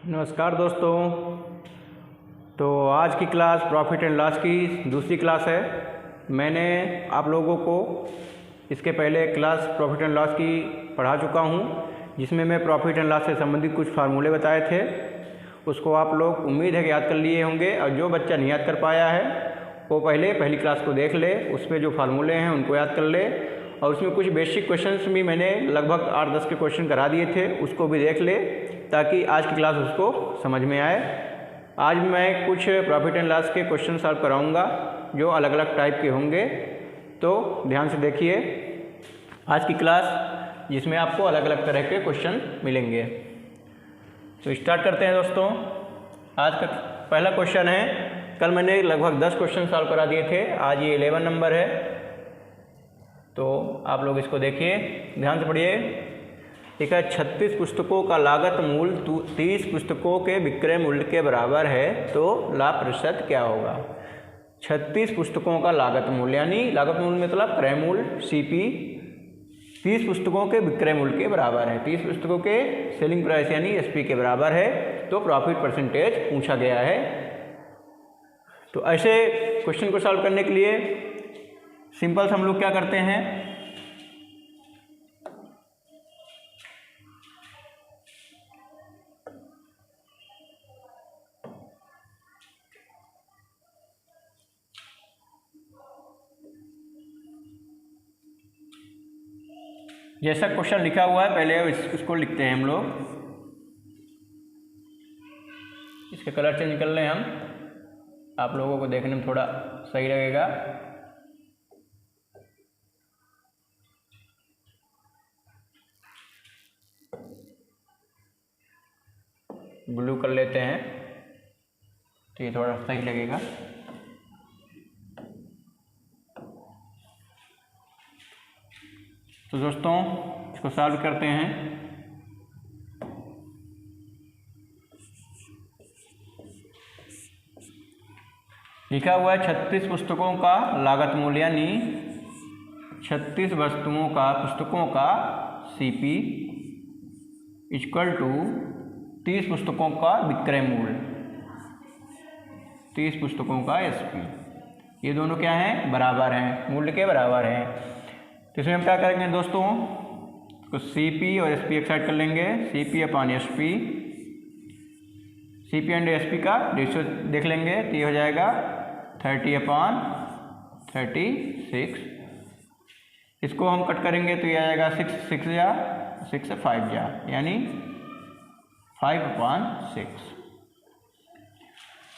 नमस्कार दोस्तों। तो आज की क्लास प्रॉफिट एंड लॉस की दूसरी क्लास है। मैंने आप लोगों को इसके पहले क्लास प्रॉफिट एंड लॉस की पढ़ा चुका हूं, जिसमें मैं प्रॉफिट एंड लॉस से संबंधित कुछ फार्मूले बताए थे। उसको आप लोग उम्मीद है कि याद कर लिए होंगे, और जो बच्चा नहीं याद कर पाया है वो पहली क्लास को देख ले, उसमें जो फार्मूले हैं उनको याद कर ले, और उसमें कुछ बेसिक क्वेश्चंस भी मैंने लगभग 8-10 के क्वेश्चन करा दिए थे, उसको भी देख ले ताकि आज की क्लास उसको समझ में आए। आज मैं कुछ प्रॉफिट एंड लॉस के क्वेश्चन सॉल्व कराऊंगा जो अलग अलग टाइप के होंगे, तो ध्यान से देखिए आज की क्लास, जिसमें आपको अलग अलग तरह के क्वेश्चन मिलेंगे। तो स्टार्ट करते हैं दोस्तों। आज का पहला क्वेश्चन है, कल मैंने लगभग 10 क्वेश्चन सॉल्व करा दिए थे, आज ये 11 नंबर है। तो आप लोग इसको देखिए, ध्यान से पढ़िए। एक है 36 पुस्तकों का लागत मूल्य 30 पुस्तकों के विक्रय मूल्य के बराबर है, तो लाभ प्रतिशत क्या होगा। 36 पुस्तकों का लागत मूल्य, यानी लागत मूल्य मतलब क्रय मूल्य सीपी 30 पुस्तकों के विक्रय मूल्य के बराबर है, 30 पुस्तकों के सेलिंग प्राइस यानी एसपी के बराबर है, तो प्रॉफिट परसेंटेज पूछा गया है। तो ऐसे क्वेश्चन को सॉल्व करने के लिए सिंपल से हम लोग क्या करते हैं, जैसा क्वेश्चन लिखा हुआ है पहले इसको लिखते हैं हम लोग। इसके कलर चेंज कर लें हम, आप लोगों को देखने में थोड़ा सही लगेगा। ब्लू कर लेते हैं तो ये थोड़ा सही लगेगा। तो दोस्तों इसको सॉल्व करते हैं। लिखा हुआ है 36 पुस्तकों का लागत मूल्य, यानी 36 पुस्तकों का सीपी इक्वल टू 30 पुस्तकों का विक्रय मूल्य, 30 पुस्तकों का एसपी। ये दोनों क्या हैं, बराबर हैं, मूल्य के बराबर हैं। तो इसमें हम क्या करेंगे दोस्तों, तो सीपी और एसपी एक साइड कर लेंगे, CP upon SP, CP and SP का रेशियो देख लेंगे, तो ये हो जाएगा 30/36। इसको हम कट करेंगे तो ये आ जाएगा 6 या 6 5 जा, यानी 5/6।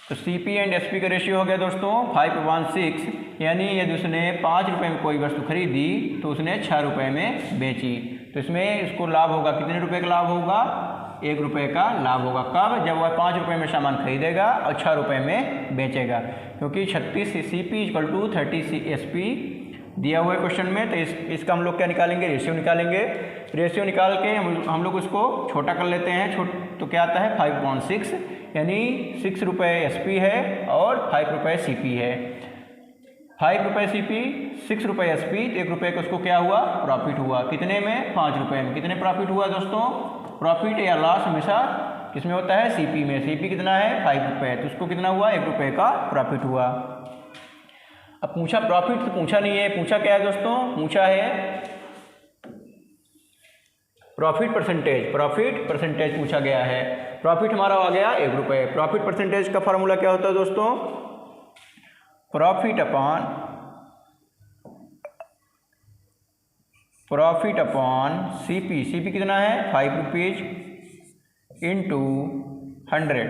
तो सीपी एंड एसपी का रेशियो हो गया दोस्तों 5/6, यानी यदि उसने 5 रुपये में कोई वस्तु खरीदी तो उसने 6 रुपये में बेची, तो इसमें इसको लाभ होगा, कितने रुपए का लाभ होगा, 1 रुपये का लाभ होगा। कब, जब वह 5 रुपये में सामान खरीदेगा और 6 रुपये में बेचेगा, क्योंकि 36 सीपी इक्वल टू 30 एसपी दिया हुआ है क्वेश्चन में। तो इसका हम लोग क्या निकालेंगे, रेशियो निकालेंगे। रेशियो निकाल के हम लोग इसको छोटा कर लेते हैं, तो क्या आता है 5/6, यानी 6 रुपये एसपी है और 5 रुपये सीपी है। 5 रुपये सीपी, 6 रुपये एसपी, तो 1 रुपये का उसको क्या हुआ, प्रॉफिट हुआ। कितने में, 5 रुपये में। कितने प्रॉफिट हुआ दोस्तों, प्रॉफिट या लॉस हमेशा किसमें होता है, सीपी में। सीपी कितना है, 5 रुपये, तो उसको कितना हुआ, 1 रुपये का प्रॉफिट हुआ। अब पूछा प्रॉफिट, तो पूछा नहीं है, पूछा क्या है दोस्तों, पूछा है प्रॉफिट परसेंटेज पूछा गया है। प्रॉफिट हमारा आ गया 1 रुपये। प्रॉफिट परसेंटेज का फॉर्मूला क्या होता है दोस्तों, प्रॉफिट अपॉन सीपी। सीपी कितना है, 5 rupees into 100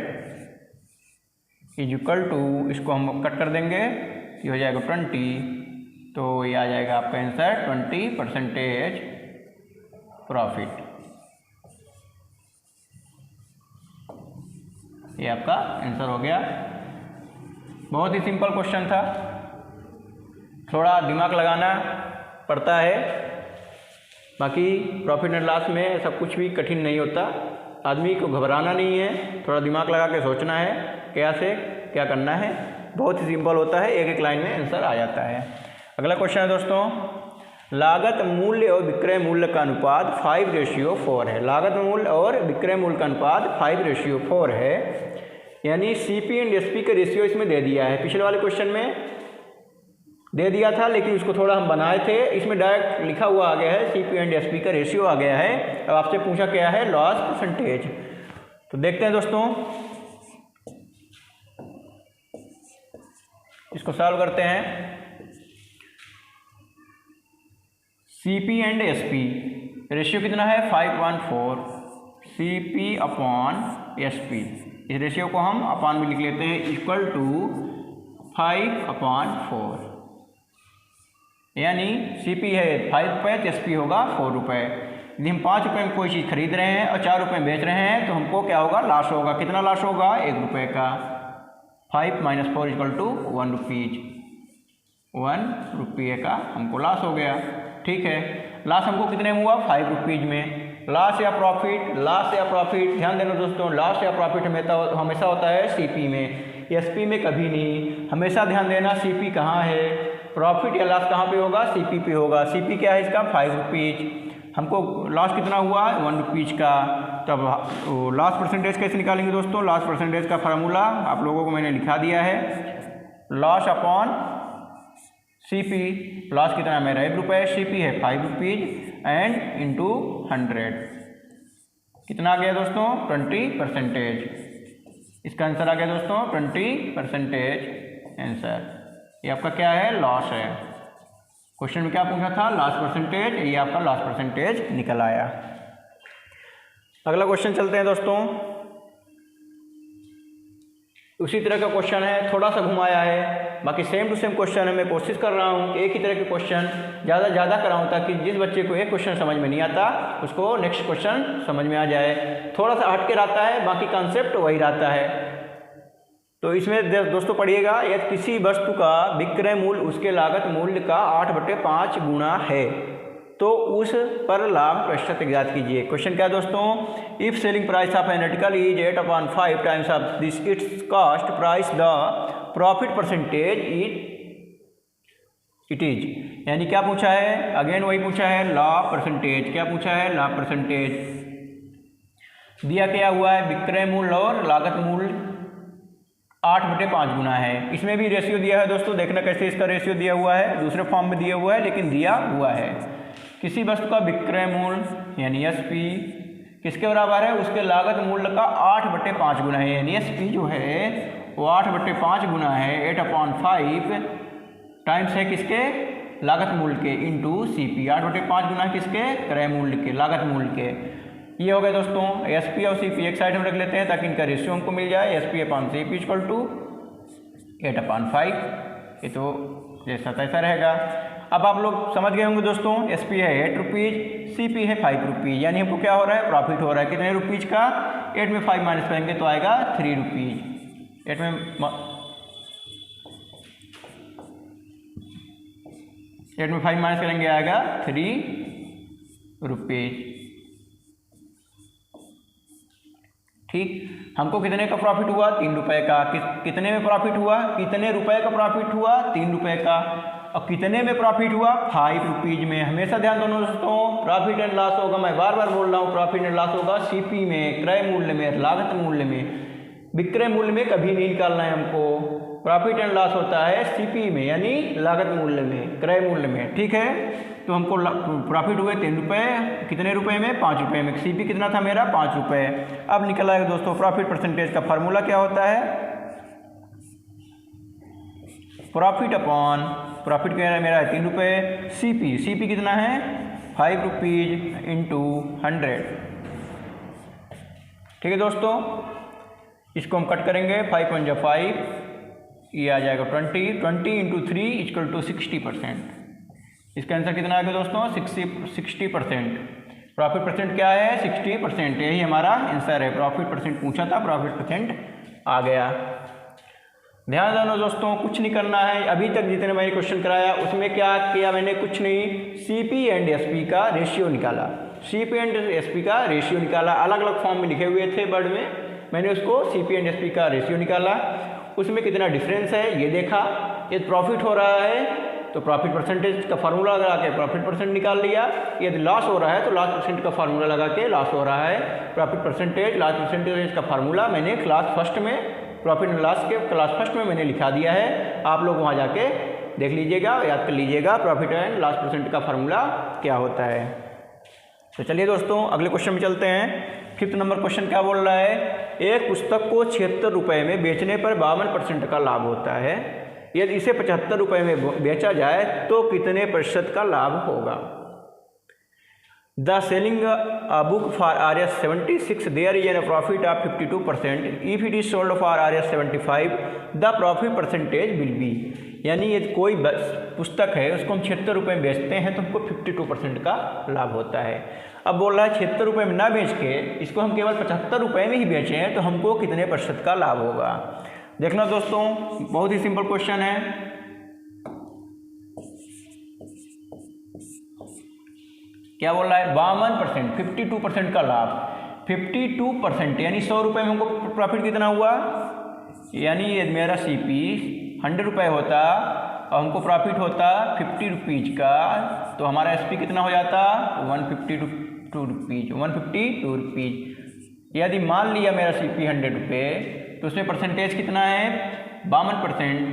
is equal to, इसको हम कट कर देंगे, ये हो जाएगा 20, तो ये आ जाएगा आपका आंसर 20% प्रॉफिट। ये आपका आंसर हो गया। बहुत ही सिंपल क्वेश्चन था, थोड़ा दिमाग लगाना पड़ता है, बाकी प्रॉफिट एंड लॉस में सब कुछ भी कठिन नहीं होता। आदमी को घबराना नहीं है, थोड़ा दिमाग लगा के सोचना है कैसे क्या करना है, बहुत ही सिंपल होता है, एक एक लाइन में आंसर आ जाता है। अगला क्वेश्चन है दोस्तों, लागत मूल्य और विक्रय मूल्य का अनुपात 5:4 है। लागत मूल्य और विक्रय मूल्य का अनुपात 5:4 है, यानी CP एंड SP का रेशियो इसमें दे दिया है। पिछले वाले क्वेश्चन में दे दिया था, लेकिन उसको थोड़ा हम बनाए थे, इसमें डायरेक्ट लिखा हुआ आ गया है, CP एंड SP का रेशियो आ गया है। अब आपसे पूछा क्या है, लॉस परसेंटेज। तो देखते हैं दोस्तों, इसको सॉल्व करते हैं। CP एंड SP रेशियो कितना है, 5:4 CP/SP। इस रेशियो को हम अपान में लिख लेते हैं, इक्वल टू 5/4, यानी CP है 5 रुपये तो SP होगा 4 रुपये। यदि हम 5 रुपये में कोई चीज़ खरीद रहे हैं और 4 रुपये में बेच रहे हैं तो हमको क्या होगा, लॉस होगा। कितना लॉस होगा, 1 रुपये का। 5 - 4 = 1 रुपीज। 1 रुपये का हमको लॉस हो गया। ठीक है, लॉस हमको कितने में हुआ, 5 रुपीज में। लॉस या प्रॉफिट, लॉस या प्रॉफिट, ध्यान देना दोस्तों, लॉस या प्रॉफिट हमेशा होता है CP में, SP में कभी नहीं। हमेशा ध्यान देना CP कहाँ है, प्रॉफिट या लॉस कहाँ पे होगा, CP पे होगा। CP क्या है इसका, 5 रुपीज। हमको लॉस कितना हुआ, 1 रुपीज का। तब लॉस परसेंटेज कैसे निकालेंगे दोस्तों, लॉस परसेंटेज का फार्मूला आप लोगों को मैंने लिखा दिया है, लॉस अपॉन CP। लॉस कितना है मेरा, 1 रुपये, CP है 5 रुपीज एंड इंटू 100 कितना आ गया दोस्तों, 20%। इसका आंसर आ गया दोस्तों 20% आंसर। ये आपका क्या है, लॉस है। क्वेश्चन में क्या पूछा था, लॉस परसेंटेज, ये आपका लॉस परसेंटेज निकल आया। अगला क्वेश्चन चलते हैं दोस्तों। उसी तरह का क्वेश्चन है, थोड़ा सा घुमाया है, बाकी सेम टू सेम क्वेश्चन है। मैं कोशिश कर रहा हूँ कि एक ही तरह के क्वेश्चन ज़्यादा कराऊँ, ताकि जिस बच्चे को एक क्वेश्चन समझ में नहीं आता उसको नेक्स्ट क्वेश्चन समझ में आ जाए। थोड़ा सा हट के रहता है, बाकी कॉन्सेप्ट वही रहता है। तो इसमें दोस्तों पढ़िएगा, यदि किसी वस्तु का विक्रय मूल्य उसके लागत मूल्य का 8/5 गुना है तो उस पर लाभ प्रतिशत ज्ञात कीजिए। क्वेश्चन क्या है दोस्तों, if selling price of an article is 8/5 times of this it's cost price, the profit percentage it is. यानी क्या पूछा है, अगेन वही पूछा है, लाभ परसेंटेज। क्या पूछा है, लाभ परसेंटेज। दिया क्या हुआ है, विक्रय मूल्य और लागत मूल्य 8/5 गुना है। इसमें भी रेशियो दिया है दोस्तों, देखना कैसे इसका रेशियो दिया हुआ है, दूसरे फॉर्म में दिया हुआ है लेकिन दिया हुआ है। किसी वस्तु का विक्रय मूल्य यानी SP किसके बराबर है, उसके लागत मूल्य का 8/5 गुना है, यानी SP जो है वो 8/5 गुना है, 8/5 टाइम्स है किसके, लागत मूल्य के, इंटू CP। 8/5 गुना किसके, क्रय मूल्य के, लागत मूल्य के। ये हो गया दोस्तों। SP और CP एक साइड में रख लेते हैं ताकि इनका रेशियो हमको मिल जाए। SP/CP = 8/5। ये तो जैसा तैसा रहेगा। अब आप लोग समझ गए होंगे दोस्तों, SP है 8 रुपीज़, CP है 5 रुपीज़, यानी हमको क्या हो रहा है, प्रॉफिट हो रहा है। कितने रुपीज़ का, 8 में 5 माइनस करेंगे तो आएगा 3 रुपीज़। 8 में 5 माइनस करेंगे आएगा 3 रुपीज़। ठीक, हमको कितने का प्रॉफिट हुआ, 3 रुपये का। कितने में प्रॉफिट हुआ, कितने रुपए का प्रॉफिट हुआ, 3 रुपये का। और कितने में प्रॉफिट हुआ, 5 रुपीज़ में। हमेशा ध्यान दोनों दोस्तों, प्रॉफिट एंड लॉस होगा, मैं बार बार बोल रहा हूँ, प्रॉफिट एंड लॉस होगा CP में, क्रय मूल्य में, लागत मूल्य में। विक्रय मूल्य में कभी नहीं निकालना है हमको। प्रॉफिट एंड लॉस होता है CP में, यानी लागत मूल्य में, क्रय मूल्य में। ठीक है, तो हमको प्रॉफिट हुए 3 रुपये, कितने रुपए में, 5 रुपये में। CP कितना था मेरा, 5 रुपये। अब निकल आएगा दोस्तों, प्रॉफिट परसेंटेज का फार्मूला क्या होता है, प्रॉफिट अपॉन, प्रॉफिट क्या है मेरा है 3 रुपये, CP कितना है 5 रुपीज़ इंटू 100। ठीक है दोस्तों, इसको हम कट करेंगे, 5 × 5, ये आ जाएगा 20 इंटू 3 = 60%। इसका आंसर कितना आ गया दोस्तों, 60%। प्रॉफिट परसेंट क्या है, 60%। यही हमारा आंसर है। प्रॉफिट परसेंट पूछा था, प्रॉफिट परसेंट आ गया। ध्यान देना दोस्तों, कुछ नहीं करना है। अभी तक जितने मैंने क्वेश्चन कराया उसमें क्या किया मैंने, कुछ नहीं, CP एंड SP का रेशियो निकाला। CP एंड SP का रेशियो निकाला, अलग अलग फॉर्म में लिखे हुए थे वर्ड में, मैंने उसको CP एंड SP का रेशियो निकाला। उसमें कितना डिफरेंस है ये देखा। ये प्रॉफिट हो रहा है तो प्रॉफिट परसेंटेज का फार्मूला लगा के प्रॉफिट परसेंट निकाल लिया। यदि लॉस हो रहा है तो लॉस परसेंट का फार्मूला लगा के लॉस हो रहा है प्रॉफिट परसेंटेज लॉस परसेंटेज का फार्मूला मैंने क्लास फर्स्ट में प्रॉफिट एंड लॉस के क्लास फर्स्ट में मैंने लिखा दिया है। आप लोग वहाँ जाके देख लीजिएगा, याद कर लीजिएगा प्रॉफिट एंड लॉस परसेंट का फार्मूला क्या होता है। तो चलिए दोस्तों अगले क्वेश्चन में चलते हैं। 5th नंबर क्वेश्चन क्या बोल रहा है, एक पुस्तक को 76 रुपये में बेचने पर 52% का लाभ होता है। यदि इसे 75 रुपये में बेचा जाए तो कितने प्रतिशत का लाभ होगा। The selling a book for Rs 76 there is a profit of 52%. If it is sold for Rs 75 the profit percentage will be। यानी यदि कोई पुस्तक है उसको हम 76 रुपये में बेचते हैं तो हमको 52% का लाभ होता है। अब बोल रहा है 76 रुपये में ना बेच के इसको हम केवल 75 रुपये में ही बेचें तो हमको कितने प्रतिशत का लाभ होगा। देखना दोस्तों बहुत ही सिंपल क्वेश्चन है। क्या बोल रहा है 52%, 52% का लाभ। 52% यानी 100 रुपये में हमको प्रॉफिट कितना हुआ, यानी ये मेरा CP 100 रुपये होता और हमको प्रॉफिट होता 50 रुपीज़ का, तो हमारा SP कितना हो जाता 152 रुपीज़। यदि मान लिया मेरा CP 100 रुपये तो उसमें परसेंटेज कितना है 52%,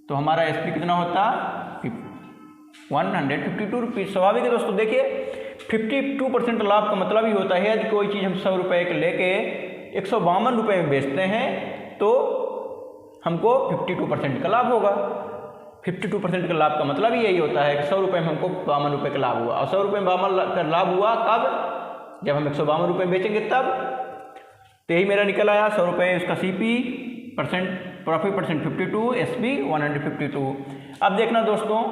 तो हमारा SP कितना होता 152 रुपीज़। स्वाभाविक है दोस्तों, देखिए 52% लाभ का मतलब ही होता है यदि कोई चीज़ हम 100 रुपये के लेके 152 रुपये में बेचते हैं तो हमको 52% का लाभ होगा। 52% का लाभ का मतलब ही यही होता है कि 100 रुपये में हमको 52 रुपये का लाभ हुआ। और 100 रुपये में 52 का लाभ हुआ कब, जब हम 152 रुपये बेचेंगे तब। तो यही मेरा निकल आया 100 रुपये उसका CP percent profit percent 52, SP 152। अब देखना दोस्तों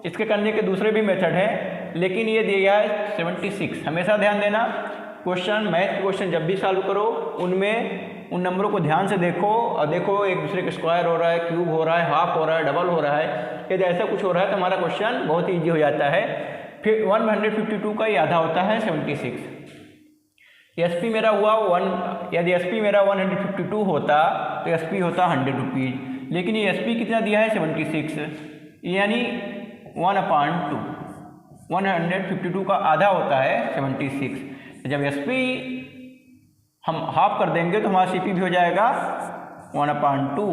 इसके करने के दूसरे भी मेथड हैं, लेकिन ये दिया है 76। हमेशा ध्यान देना क्वेश्चन, मैथ के क्वेश्चन जब भी सॉल्व करो उनमें उन नंबरों को ध्यान से देखो और देखो एक दूसरे के स्क्वायर हो रहा है, क्यूब हो रहा है, हाफ हो रहा है, डबल हो रहा है। यदि ऐसा कुछ हो रहा है तो हमारा क्वेश्चन बहुत ईजी हो जाता है। फिर 152 का ही आधा होता है 76। SP मेरा हुआ 1, यदि SP मेरा 152 होता तो SP होता 100 रुपीज़, लेकिन ये SP कितना दिया है 76, यानी 1/2। 152 का आधा होता है 76। जब SP हम हाफ कर देंगे तो हमारा CP भी हो जाएगा 1/2,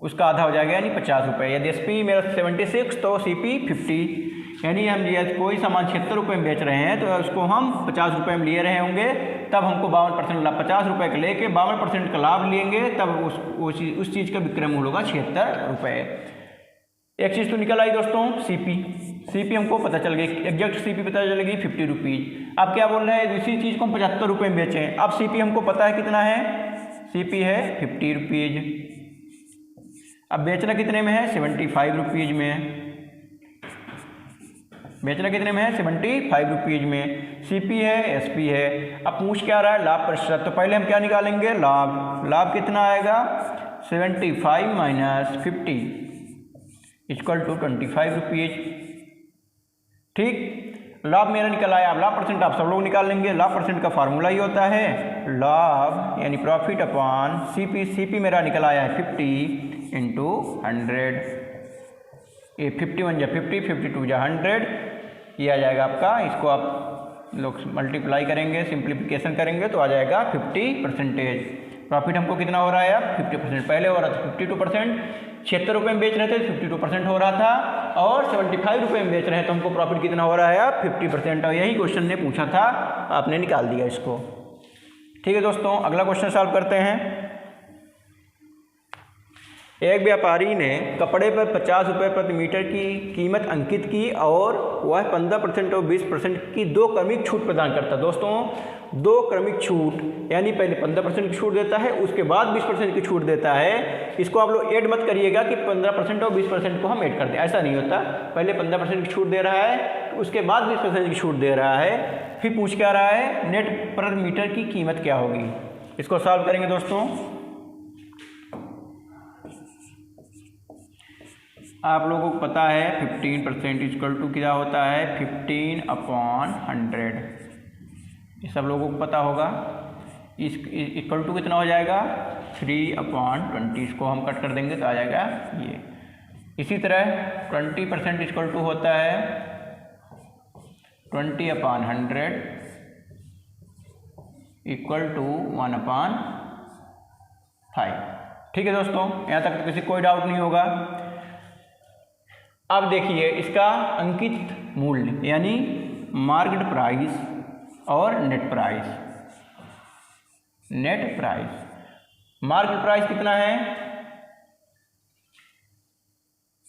उसका आधा हो जाएगा यानी 50 रुपये। यदि SP मेरा 76 तो CP 50, यानी हम यदि कोई सामान 76 रुपये में बेच रहे हैं तो उसको हम 50 रुपये में लिए रहे होंगे, तब हमको 52% लाभ, 50 रुपये का लेके 52% का लाभ लेंगे तब उस चीज़ का विक्रय मूल्य होगा 76 रुपये। एक चीज़ तो निकल आई दोस्तों CP हमको पता चल गई, एग्जैक्ट CP पता चलेगी 50 रुपीज़। अब क्या बोल रहे हैं दूसरी चीज़ को हम 75 रुपये में बेचें। अब CP हमको पता है कितना है, CP है 50 रुपीज़। अब बेचना कितने में है 75 रुपीज़ में, बेचना कितने में है 75 रुपीज़ में। CP है SP है। अब पूछ क्या रहा है लाभ प्रतिशत, तो पहले हम क्या निकालेंगे लाभ कितना आएगा 75 माइनस 50 इक्वल टू 25 रुपीज़। ठीक, लाभ मेरा निकल आया। अब लाभ परसेंट आप सब लोग निकाल लेंगे। लाभ परसेंट का फार्मूला ही होता है लाभ यानी प्रॉफिट अपॉन CP मेरा निकल आया है 50 इंटू 100। ये 51 या 50, 52 या 100 ये आ जाएगा आपका। इसको आप लोग मल्टीप्लाई करेंगे, सिंप्लीफिकेशन करेंगे तो आ जाएगा 50%। प्रॉफिट हमको कितना हो रहा है अब 50%। पहले हो रहा था 52%, 76 रुपये में बेच रहे थे 52% हो रहा था, और 75 रुपये में बेच रहे हैं तो हमको प्रॉफिट कितना हो रहा है अब 50%। और यही क्वेश्चन ने पूछा था, आपने निकाल दिया इसको। ठीक है दोस्तों, अगला क्वेश्चन सॉल्व करते हैं। एक व्यापारी ने कपड़े पर 50 रुपये प्रति मीटर की कीमत अंकित की और वह 15% और 20% की 2 क्रमिक छूट प्रदान करता। दोस्तों 2 क्रमिक छूट यानी पहले 15% की छूट देता है, उसके बाद 20% की छूट देता है। इसको आप लोग ऐड मत करिएगा कि 15% और 20% को हम ऐड कर दें, ऐसा नहीं होता। पहले 15% की छूट दे रहा है, उसके बाद 20% की छूट दे रहा है। फिर पूछ क्या रहा है नेट प्रति मीटर की कीमत क्या होगी। इसको सॉल्व करेंगे दोस्तों। आप लोगों को पता है 15% इक्वल टू क्या होता है 15/100, ये सब लोगों को पता होगा। इस इक्वल टू कितना हो जाएगा 3/20। इसको हम कट कर देंगे तो आ जाएगा ये। इसी तरह 20% इक्वल टू होता है 20/100 इक्वल टू 1/5। ठीक है दोस्तों, यहाँ तक तो किसी कोई डाउट नहीं होगा। अब देखिए इसका अंकित मूल्य यानी मार्केट प्राइस और net price. Net price, market price कितना है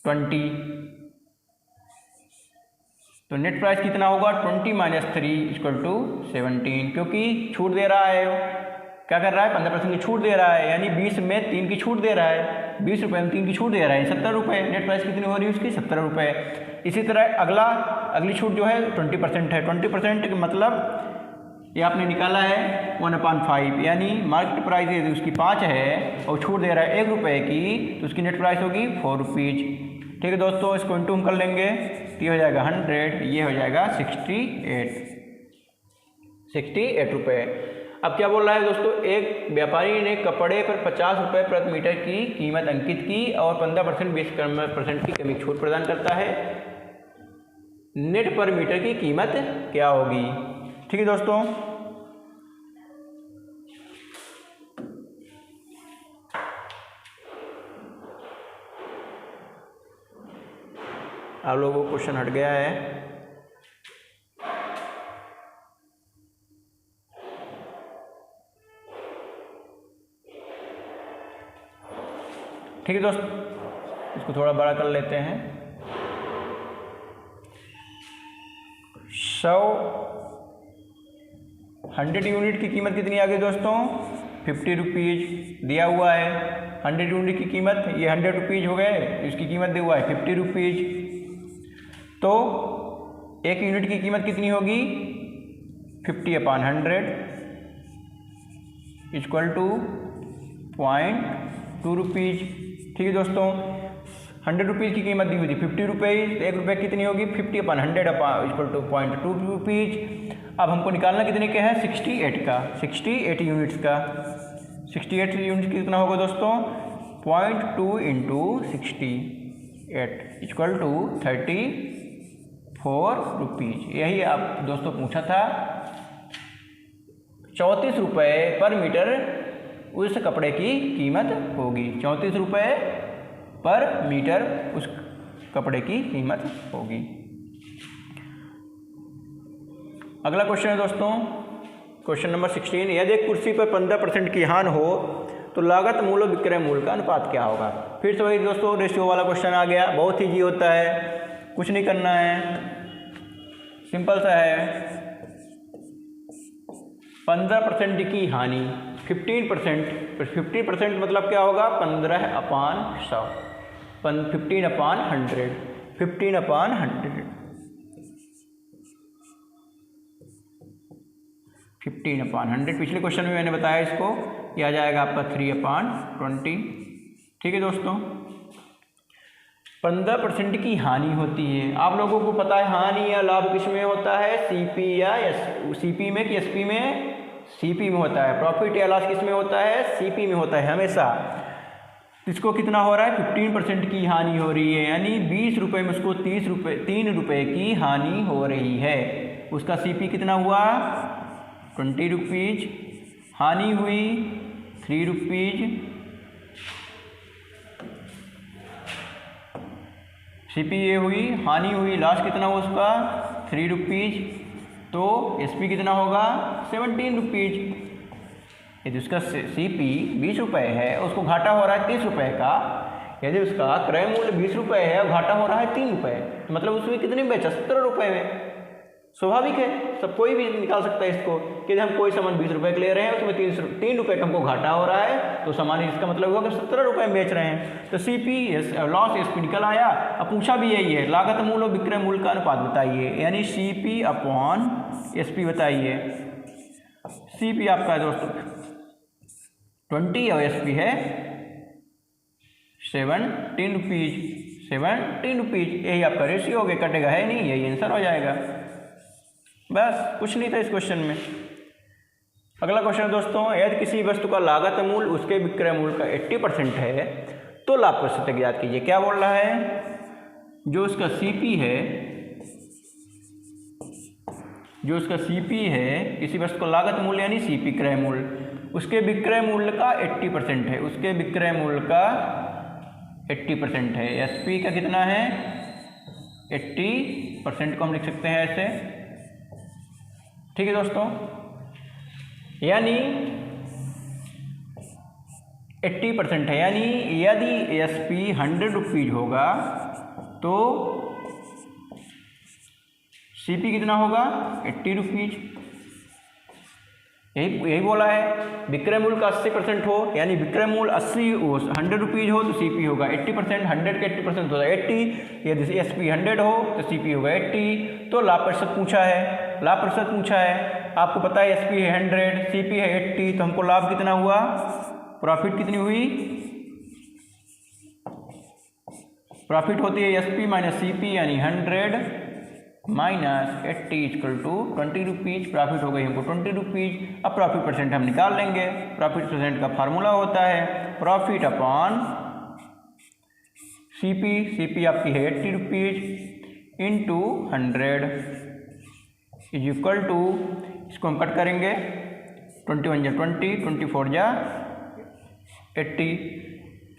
20, तो नेट प्राइस कितना होगा 20 - 3 इक्वल टू 17, क्योंकि छूट दे रहा है। क्या कर रहा है 15% की छूट दे रहा है, यानी 20 में 3 की छूट दे रहा है। 20 रुपये में 3 की छूट दे रहा है 70 रुपये। नेट प्राइस कितनी हो रही है उसकी 70 रुपये। इसी तरह अगली छूट जो है 20% है। 20% मतलब ये आपने निकाला है 1/5, यानी मार्केट प्राइस यदि उसकी 5 है और छूट दे रहा है 1 रुपये की, तो उसकी नेट प्राइस होगी 4 रुपीज़। ठीक है दोस्तों, इसको इंटू हम कर लेंगे तो ये हो जाएगा 100, ये हो जाएगा 68 रुपये। अब क्या बोल रहा है दोस्तों, एक व्यापारी ने कपड़े पर 50 रुपये प्रति मीटर की कीमत अंकित की और 15% 20% की कमी छूट प्रदान करता है। नेट पर मीटर की कीमत क्या होगी। ठीक है दोस्तों, आप लोगों को क्वेश्चन हट गया है। ठीक है दोस्तों, इसको थोड़ा बड़ा कर लेते हैं। 100 यूनिट की कीमत कितनी आ गई दोस्तों 50 रुपीज़ दिया हुआ है। 100 यूनिट की कीमत ये 100 रुपीज़ हो गए, इसकी कीमत दिया हुआ है 50 रुपीज़। तो एक यूनिट की कीमत कितनी होगी 50/100 इक्वल टू 0.2 रुपीज़। ठीक है दोस्तों, 100 रुपीज़ की कीमत दी हुई थी 50 रुपीज़, तो 1 रुपये कितनी होगी 50/100 इक्वल टू 0.2 रुपीज़। अब हमको निकालना कितने का है 68 का, 68 यूनिट्स का। 68 यूनिट्स कितना होगा दोस्तों 0.2 × 68 इक्वल टू 34 रुपीज़। यही आप दोस्तों पूछा था। 34 रुपये पर मीटर उस कपड़े की कीमत होगी। 34 रुपये पर मीटर उस कपड़े की कीमत होगी। अगला क्वेश्चन है दोस्तों, क्वेश्चन नंबर 16। यदि एक कुर्सी पर 15% की हानि हो तो लागत मूल्य और विक्रय मूल्य का अनुपात क्या होगा। फिर से वही दोस्तों रेशियो वाला क्वेश्चन आ गया। बहुत ईजी होता है, कुछ नहीं करना है, सिंपल सा है। 15% की हानि 15% मतलब क्या होगा 15/100, 15/100, 15/100, 15/100। पिछले क्वेश्चन में मैंने बताया इसको, यह आ जाएगा आपका 3/20। ठीक है दोस्तों, 15% की हानि होती है। आप लोगों को पता है हानि या लाभ किस में होता है, सीपी या सीपी में कि एसपी में, सीपी में होता है। प्रॉफिट या लॉस किस में होता है, सीपी में होता है हमेशा। इसको कितना हो रहा है 15% की हानि हो रही है, यानी 20 रुपये में उसको 3 रुपये की हानि हो रही है। उसका सीपी कितना हुआ 20 रुपीज़, हानि हुई 3 रुपीज़, सीपी ये हुई, हानि हुई, लास्ट कितना हुआ उसका 3 रुपीज़। तो एसपी कितना होगा 17 रुपीज़। यदि उसका सीपी 20 रुपये है, उसको घाटा हो रहा है 30 रुपये का। यदि उसका क्रय मूल्य 20 रुपये है और घाटा हो रहा है 3 रुपये, तो मतलब उसमें कितने में बेचा 17 रुपये में। स्वाभाविक है, सब कोई भी निकाल सकता है इसको कि हम कोई सामान 20 रुपये के ले रहे हैं, उसमें 3 रुपये का हमको घाटा हो रहा है, तो सामान इसका मतलब हुआ कि 17 रुपये में बेच रहे हैं। तो सीपी लॉस एसपी निकल आया। अब पूछा भी यही है, लागत मूल्य और विक्रय मूल्य का अनुपात बताइए, यानी CP/SP बताइए। CP आपका है दोस्तों 20 और SP है 17 रुपीज़, 17 रुपीज़। यही आपका रेशियो हो गया, कटेगा है नहीं, यही आंसर हो जाएगा। बस कुछ नहीं था इस क्वेश्चन में। अगला क्वेश्चन दोस्तों, यदि किसी वस्तु का लागत मूल्य उसके विक्रय मूल्य का 80% है तो लाभ प्रतिशत ज्ञात कीजिए। क्या बोल रहा है, जो उसका सीपी है, किसी वस्तु का लागत मूल्य यानी सीपी क्रय मूल्य, उसके विक्रय मूल्य का 80% है, उसके विक्रय मूल्य का 80% है। एसपी का कितना है, 80% को हम लिख सकते हैं ऐसे। ठीक है दोस्तों, यानी 80% है, यानी यदि एसपी 100 रुपीज होगा तो सीपी कितना होगा, 80 रुपीज। यही बोला है। विक्रय मूल्य का 80% हो, यानी विक्रय मूल्य 100 रुपीज हो तो सीपी होगा 80%, 100 के 80% होगा 80। यदि एसपी 100 हो तो सीपी होगा 80। तो लाभ प्रतिशत पूछा है, आपको पता है एसपी है 100, सीपी है 80, तो हमको लाभ कितना हुआ, प्रॉफिट कितनी हुई, प्रॉफिट होती है एसपी माइनस सीपी, यानी 100 minus 80 equal to 20 rupees. Profit हो गई हमको 20 रुपीज। अब प्रॉफिट परसेंट हम निकाल लेंगे। प्रॉफिट परसेंट का फार्मूला होता है प्रॉफिट अपॉन सीपी आपकी है 80 rupees into 100 is equal to, इसको हम कट करेंगे, 21 जा 20, 24 जा 80,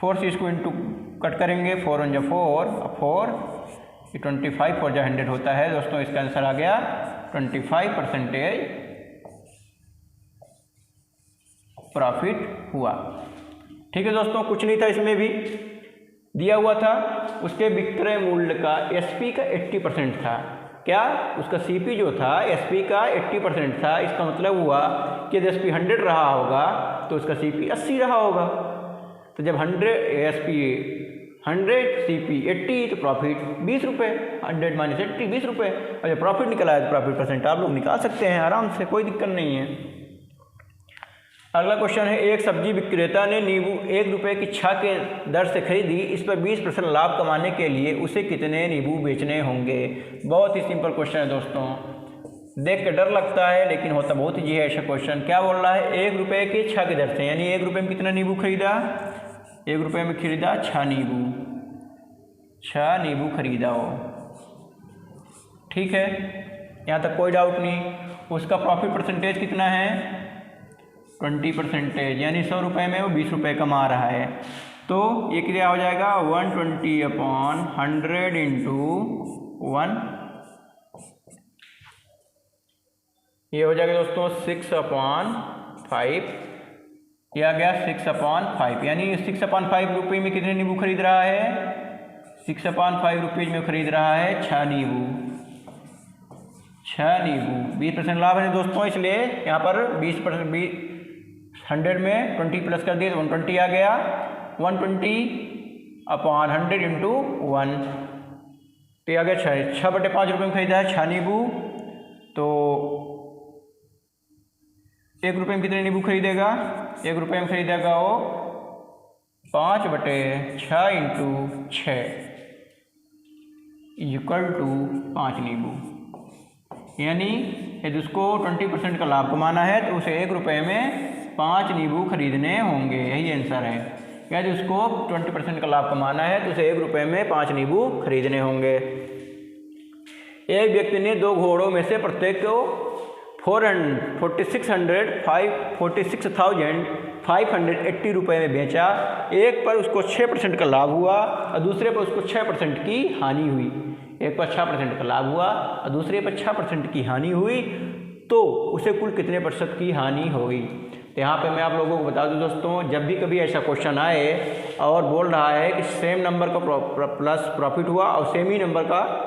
4 से इसको इंटू कट करेंगे, 4 1 जा 4, 4 25 4 जा 100 होता है। दोस्तों इसका आंसर आ गया 25% प्रॉफिट हुआ। ठीक है दोस्तों, कुछ नहीं था, इसमें भी दिया हुआ था उसके विक्रय मूल्य का एसपी का 80% था। क्या, उसका सीपी जो था एसपी का 80% था। इसका मतलब हुआ कि यदि एसपी 100 रहा होगा तो उसका सीपी 80 रहा होगा। तो जब 100 एसपी 100 सीपी 80 तो प्रॉफिट 20 रुपये, 100 माइनस 80 20 रुपये। और जब प्रॉफिट निकला है तो प्रॉफिट परसेंट आप लोग निकाल सकते हैं आराम से, कोई दिक्कत नहीं है। अगला क्वेश्चन है, एक सब्जी विक्रेता ने नींबू 1 रुपये की 6 के दर से खरीदी, इस पर 20% लाभ कमाने के लिए उसे कितने नींबू बेचने होंगे। बहुत ही सिंपल क्वेश्चन है दोस्तों, देख के डर लगता है लेकिन होता बहुत ईजी है ऐसा क्वेश्चन। क्या बोल रहा है, 1 रुपये की 6 की दर से, यानी 1 रुपये में कितना नींबू खरीदा, 1 रुपये में खरीदा 6 नींबू खरीदा हो। ठीक है, यहाँ तक कोई डाउट नहीं। उसका प्रॉफिट परसेंटेज कितना है, 20%, यानी 100 रुपये में वो 20 रुपये कमा रहा है। तो ये क्या हो जाएगा, 120/100 इंटू 1, ये हो जाएगा दोस्तों 6/5। ये आ गया 6/5, यानी 6/5 रुपये में कितने नींबू खरीद रहा है, 6/5 रुपये में खरीद रहा है 6 नींबू। 20% लाभ है दोस्तों, इसलिए यहाँ पर 20% 100 में 20 प्लस कर दिए तो 120 आ गया। 120/100 इंटू 1, तो ये आ गया 6/5 रुपये में खरीदा है 6 नींबू। तो 1 रुपये में कितने नींबू खरीदेगा, 1 रुपये में खरीदेगा वो 5/6 इंटू 6 इक्वल टू 5 नींबू। यानी यदि उसको 20% का लाभ कमाना है तो उसे 1 रुपये में 5 नींबू खरीदने होंगे, यही आंसर है। यदि उसको 20% का लाभ कमाना है तो उसे 1 रुपये में 5 नींबू खरीदने होंगे। एक व्यक्ति ने 2 घोड़ों में से प्रत्येक को 46,580 रुपये में बेचा। एक पर उसको 6% का लाभ हुआ और दूसरे पर उसको 6% की हानि हुई। एक पर 6% का लाभ हुआ और दूसरे पर 6% की हानि हुई, तो उसे कुल कितने % की हानि होगी। तो यहाँ पे मैं आप लोगों को बता दूं दोस्तों, जब भी कभी ऐसा क्वेश्चन आए और बोल रहा है कि सेम नंबर का प्लस प्रॉफिट हुआ और सेम ही नंबर का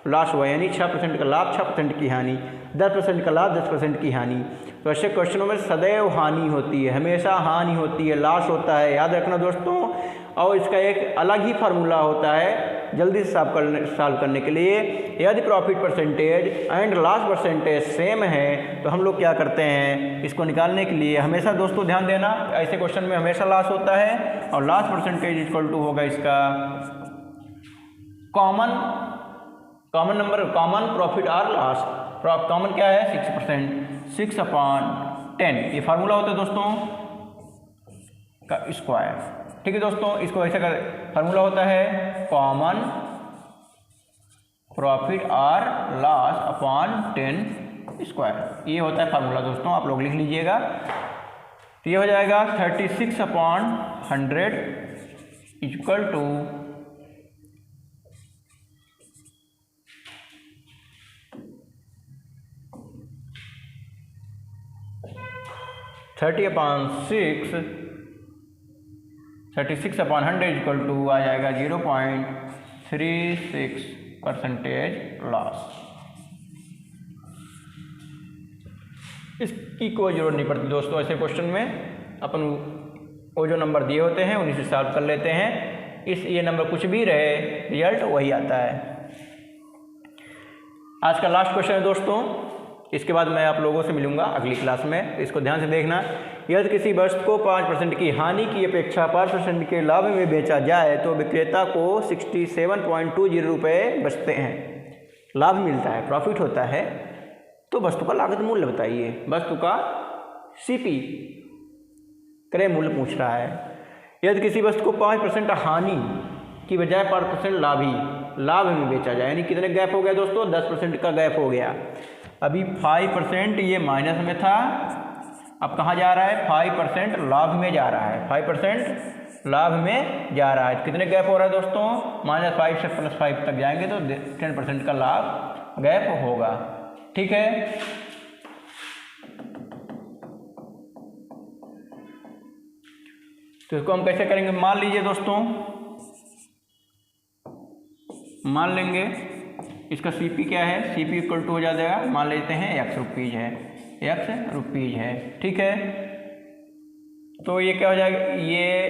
लॉस हुआ, यानी 6% का लाभ 6% की हानि, 10% का लाभ 10% की हानि, तो ऐसे क्वेश्चनों में सदैव हानि होती है, हमेशा हानि होती है, लॉस होता है, याद रखना दोस्तों। और इसका एक अलग ही फार्मूला होता है जल्दी से सॉल्व करने के लिए। यदि profit percentage and loss percentage same है तो हम लोग क्या करते हैं, इसको निकालने के लिए हमेशा दोस्तों ध्यान देना, ऐसे क्वेश्चन में हमेशा लॉस होता है और लॉस परसेंटेज इक्वल टू होगा इसका कॉमन प्रॉफिट और लॉस। कॉमन क्या है 6%, 6/6 10, ये फार्मूला होता है दोस्तों का स्क्वायर। ठीक है दोस्तों, इसको ऐसा कर फार्मूला होता है कॉमन प्रॉफिट और लॉस अपॉन 10 स्क्वायर, ये होता है फार्मूला दोस्तों, आप लोग लिख लीजिएगा। तो ये हो जाएगा 36/100 इक्वल टू 36/100 इक्वल टू आ जाएगा 0.36% लॉस। इसकी कोई ज़रूरत नहीं पड़ती दोस्तों, ऐसे क्वेश्चन में अपन वो जो नंबर दिए होते हैं उन्हीं से सॉल्व कर लेते हैं। ये नंबर कुछ भी रहे रिजल्ट वही आता है। आज का लास्ट क्वेश्चन है दोस्तों, इसके बाद मैं आप लोगों से मिलूंगा अगली क्लास में, इसको ध्यान से देखना। यदि किसी वस्तु को 5% की हानि की अपेक्षा 5% के लाभ में बेचा जाए तो विक्रेता को 67.20 रुपये बचते हैं, लाभ मिलता है, प्रॉफिट होता है। तो वस्तु का लागत मूल्य बताइए। वस्तु का सीपी क्रय मूल्य पूछ रहा है। यदि किसी वस्तु को 5% हानि की बजाय 5% लाभ में बेचा जाए, यानी कितने गैप हो गया दोस्तों, 10% का गैप हो गया। अभी 5% ये माइनस में था, अब कहाँ जा रहा है, 5% लाभ में जा रहा है, 5% लाभ में जा रहा है। कितने गैप हो रहा है दोस्तों, -5 से +5 तक जाएंगे तो 10% का लाभ गैप होगा। ठीक है, तो इसको हम कैसे करेंगे, मान लीजिए दोस्तों, मान लेंगे इसका सीपी क्या है, सीपी इक्वल टू हो जाएगा, मान लेते हैं x रुपीज़ है, x रुपीज़ है। ठीक है, तो ये क्या हो जाएगा, ये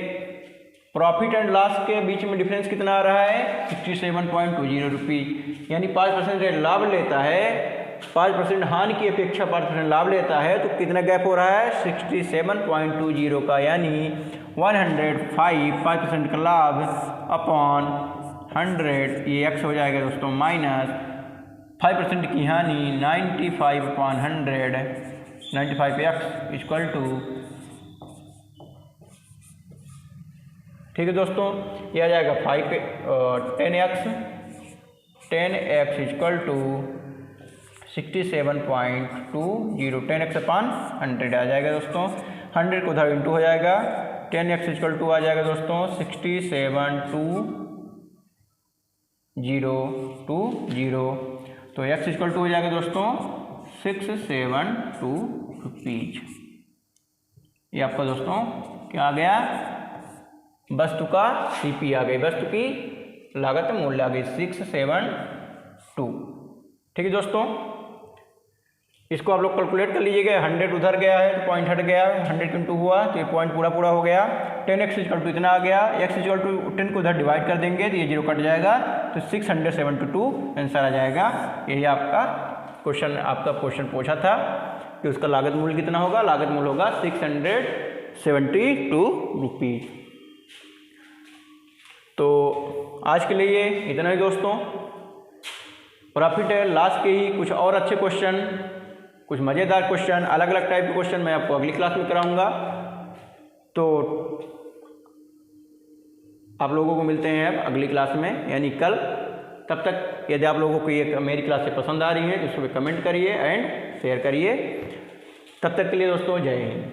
प्रॉफिट एंड लॉस के बीच में डिफरेंस कितना आ रहा है, 67.20 रुपीज़, यानी 5% लाभ लेता है, 5% हानि की अपेक्षा 5% लाभ लेता है, तो कितना गैप हो रहा है, 67.20 का, यानी 105 5% का लाभ अपॉन 100, ये x हो जाएगा दोस्तों, माइनस 5% की हानि 95/100, 95x इक्वल टू, ठीक है दोस्तों, ये आ जाएगा 10x इक्वल टू 67.20, 10x/100 आ जाएगा दोस्तों, 100 को उधर इंटू हो जाएगा, 10x इक्वल टू आ जाएगा दोस्तों 672020, तो x इक्वल टू हो जाएगा दोस्तों 672 रुपीज़। ये आपका दोस्तों क्या आ गया, वस्तु का सीपी आ गई, वस्तु की लागत मूल्य आ गई 672। ठीक है दोस्तों, इसको आप लोग कैलकुलेट कर लीजिएगा। 100 उधर गया है तो पॉइंट हट गया, 100 इंटू हुआ तो ये पॉइंट पूरा हो गया। 10x इक्वल टू इतना आ गया, x इक्वल टू 10 को उधर डिवाइड कर देंगे तो ये 0 कट जाएगा, तो 672 आंसर आ जाएगा। यही आपका क्वेश्चन पूछा था कि उसका लागत मूल्य कितना होगा, लागत मूल्य होगा 672 रुपीज़। तो आज के लिए इतना ही दोस्तों। प्रॉफिट एंड लॉस के ही कुछ और अच्छे क्वेश्चन, कुछ मज़ेदार क्वेश्चन, अलग अलग टाइप के क्वेश्चन मैं आपको अगली क्लास में कराऊंगा। तो आप लोगों को मिलते हैं अब अगली क्लास में, यानी कल। तब तक यदि आप लोगों को ये मेरी क्लासें पसंद आ रही हैं तो उस पर कमेंट करिए एंड शेयर करिए। तब तक के लिए दोस्तों जय हिंद।